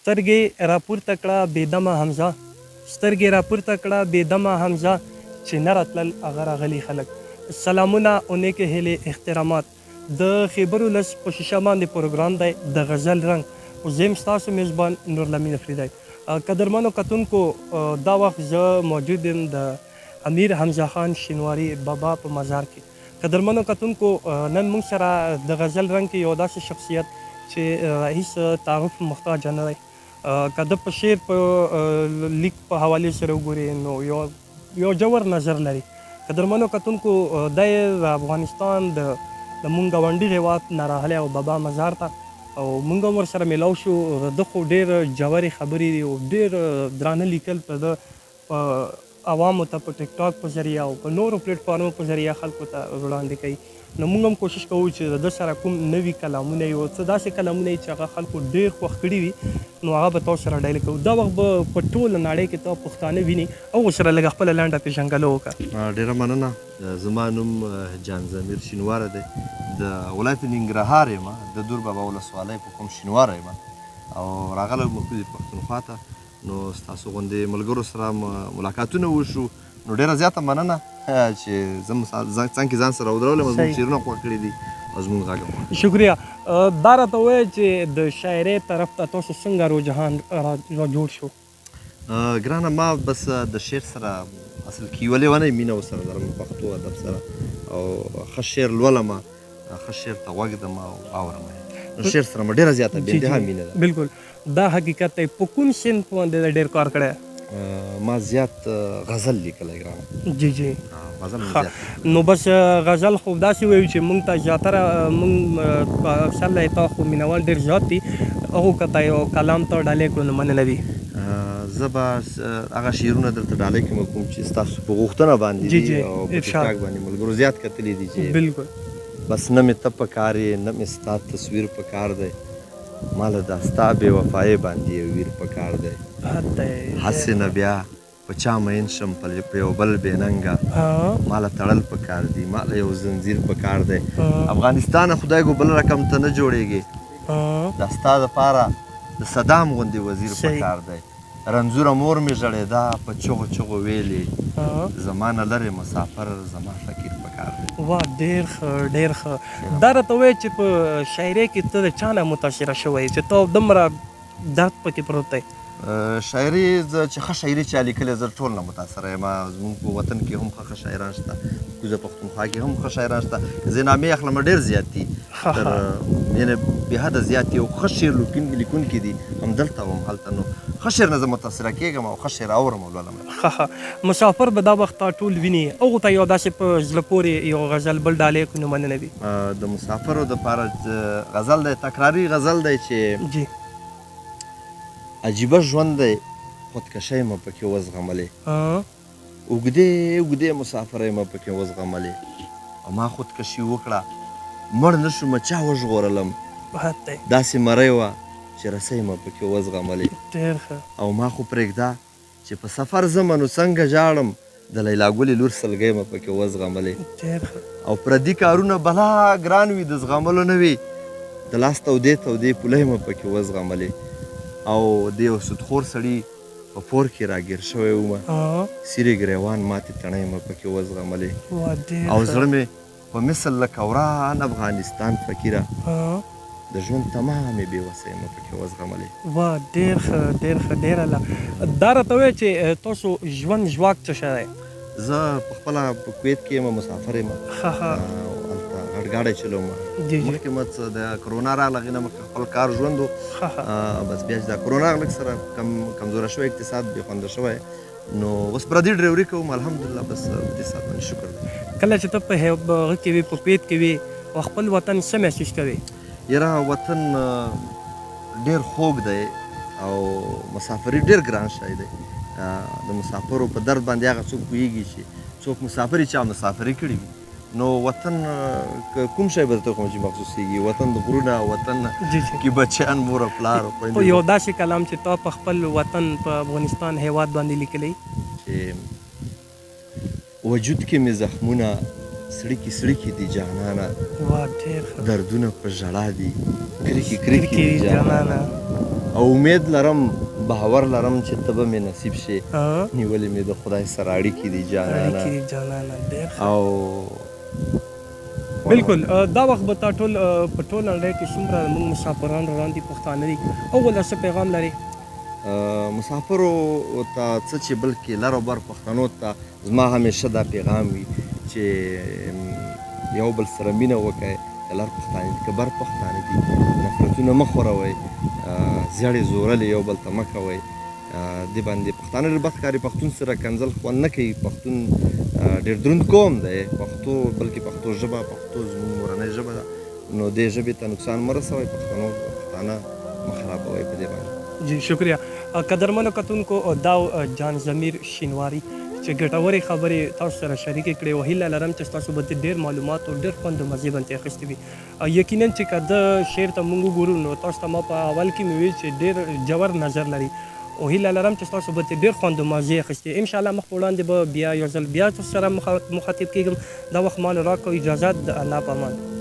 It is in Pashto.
سترګې راپورته کړه بېدمه حمزه سترګې راپورته کړه بېدمه حمزه چې نه راتلل هغه راغلي خلک. سلامونه او نیکې هیلې احترامات. د خیبر ولس په شیشه باندې پروګرام دی د غزل رنګ او زه یم ستاسو میزبان نورالامین افریدی. قدرمنو کتونکو دا وخت زه موجود یم د امیر حمزه خان شینواري بابا په مزار کې. قدرمنو کتونکو نن موږ سره د غزل رنګ کې یو داسې شخصیت چې هیڅ تعارف محتاج نه دی. که د په شعر په لیک په حوالې سره وګورئ نو یو جوور نظر لري. قدرمنو کتونکو دی د افغانستان د مونږ ګاونډي هېواد نه راغلی او بابا مزار ته او مونږ هم ورسره میلاو شو. ده خو ډېر ژورې خبرې دي او ډېر درانه لیکل په ده عوامو ته په ټیک ټاک په ذریعه او په نورو پلیټفارمو په ذریعه خلکو ته وړاندې کوي. نو موږ هم کوشش کوو چې د ده سره کوم نوي کلامونه یو څه داسې کلامونه چې هغه خلکو ډېر خوښ کړي وي نو هغه به تاسو سره ډایل کوو. دا وخت به په ټوله نړۍ کې ته پښتانه ویني او ورسره لږه خپله لنډه پېژنګلو وکړه. ډېره مننه. زما نوم جان ضمیر شینواره دی. د ولایت ننګرهار یم، د دور بابا ولسوالۍ په کوم شینواره یم او راغلی یم پښتونخوا ته. نو ستاسو غوندې ملګرو سره ملاقاتونه وشو نو ډېره زیاته مننه چې زه څنګ کې ځان سره ودرولم. زموږ شعرونه خوښ کړي دي او زموږ غږ هم. شکریه. دا راته ووایه چې د شاعرۍ طرف ته تاسو څنګه رجحان را جوړ شو؟ ګرانه ما بس د شعر سره اصل کې یوه لیونۍ مینه ورسره لرم پښتو ادب سره او ښه شعر لولم، ښه شعر ته غوږ ږدم او اورم. نو شعر سره مې ډېره زیاته بې انتها مینه ده. بلکل دا حقیقت دی. په کوم صنف باندې ډېر کار کړی؟ ما زیات غزل لیکلی ګرانه. جی جی. غزل مې زیات. نو بس غزل خو داسې وایو چې موږ ته زیاتره موږ اکثر له تا خو مینوال ډېر زیات دي هغو که ته یو کلام ته ډالۍ کړو نو مننه وي. زه به هغه شعرونه درته ډالۍ کوم کوم چې ستاسو په غوښتنه باندې دي او په ټیکټاک باندې ملګرو زیات کتلي دي چې بلکل بس نه مې ته په کار یې نه مې ستا تصویر په کار دی، ما له دا ستا بې وفایۍ باندې یو ویر په کار دی. هسې نه بیا په چا مین شم په یو بل بې ننګه، ما له تړل په کار دي، ما له یو زنځیر په کار دی. افغانستانه خدای ګو بل رقم ته نه جوړېږي، دا ستا دپاره د صدام غوندې وزیر په کار دی. رنځوره مور مې ژړېده په چغو چغو ویلې، زما نه لرې مسافر زما فقیر په کار دی. واه ډېر ښه ډېر ښه. دا راته ووایه چې په شاعرۍ کې ته د چا نه متاثره شوی چې ته دومره درد پکې پروت دی؟ شاعري چې ښه شاعري چا لیکلې زه ټول نه متاثره یم. زموږ په وطن کې هم ښه شاعران شته، کوزه پښتونخوا کې هم ښه شاعران شته. زه نامې اخلم ډېر زیات دي، تر یعنې بې حده زیات دي او ښه شعر لیکونکي دي همدلته هم هلته. نو ښه شعر نه زه متاثره کېږم او ښه شعر اورم او لولم. مسافر به دا وخت تا ټول ویني هغو ته یو داسې په زړه پورې یو غزل بل ډالۍ کړو نو مننه وي. د مسافرو دپاره غزل دی، تکراري غزل دی چې جی عجیبه ژوند دی خودکشۍ مه پکې وزغملې، اوږدې اوږدې مسافرۍ مه پکې وزغملې، او ما خودکشي وکړه مړ نه شومه چا وژغورلم، داسې مرۍ وه چې رسۍ مه پکې وزغملې. او ما خو پرېږده چې په سفر ځمه نو څنګه ژاړم، د لیلا ګلې لور سلګۍ مه پکې وزغملې. او پردي کارونه بلا ګران وي د زغملو نه وي، د لاس تودې تودې پولۍ مه پکې وزغملې. او د یو سودخور سړي په پور کې راګیر شوی ومه، سیرې ګریوان ماتې تڼۍ مه پکې وزغملې. او زړه مې په مثل لکه وران افغانستان فقیره، د ژوند تمامې بېوسۍ مه پکې وزغملې. واه ډېر ښه ډېر ښه ډېره له. دا راته ووایه چې تاسو ژوند ژواک څه شی دی؟ زه پخپله په کویت کې یم، مسافر یم، هلته غټ ګاډی چلوم. مخکې مه څه د کرونا راغله هغې نه مخکې خپل کار ژوند و، بس بیا چې دا کرونا لږ سره کمزوره شوی، اقتصاد بې خونده شوی، نو اوس پردي ډریوري کوم الحمدلله. بس دې سات باندې شکر دی. کله چې ته په هغه کې وې په کویت کې وې او خپل وطن څه محسوس کوې؟ یاره وطن ډېر خوږ دی او مسافري ډېر ګران شی دی. د مسافرو په درد باندې هغه څوک پوهېږي چې څوک مسافري چا مسافري کړي وي. نو وطن کوم شی به درته وښیم چې مخصوصېږي؟ وطن د غرونه، وطن کې بچیان، مور او پلار او خویندې. یو داسې کلام چې تا په خپل وطن په افغانستان هېواد باندې لیکلی چې وجود کې مې زخمونه سړکي سړکي دي جانانه، دردونه په ژړا دي کرکي کرکي دي جانانه، او امید لرم باور لرم چې ته به مې نصیب شي ها نیولې مې د خدای سره اړیکې دي جانانه اړیکې جانانه ډېر ښه. او بالکل دا وخت به تا ټول په ټول نړۍ کې څومره موږ مسافران روان دي پښتانه دي هغو له څه پیغام لري؟ مسافرو ته څه چې بلکې لر او بر پښتنو ته زما همیشه دا پیغام وي چې یو بل سره مینه وکړئ که لر پښتانه دي که بر پښتانه دي نفرتونه مه خوروئ زیړې زورلې یو بل ته مه کوئ دې باندې پښتانه ډېر بد ښکاري پښتون سره کنځل خوند نه کوي پښتون ډېر دروند قوم دی پښتو بلکې پښتو ژبه پښتو زموږ مورنۍ ژبه ده نو دې ژبې ته نقصان مه رسوئ پښتانه مه خرابوئ په دې باندې جی شکریہ. قدرمنو کتونکو دا جان ضمیر شینواري چې ګټورې خبرې تاسو سره شریکې کړې او هیله لرم چې تاسو به ډېر معلومات او ډېر خوند او مزې باندې اخیستې وي. یقینا چې که د شعر ته موږ وګورو نو تاسو ته ما په اول کې مې ویل چې ډېر ژور نظر لري او هیله لرم چې تاسو به ډېر خوند او مزې اخیستې. انشاءالله مخ په وړاندې به بیا یو ځل بیا تاسو سره مخاطب کېږم. دا وخت ما له راکړو اجازت د الله په امان.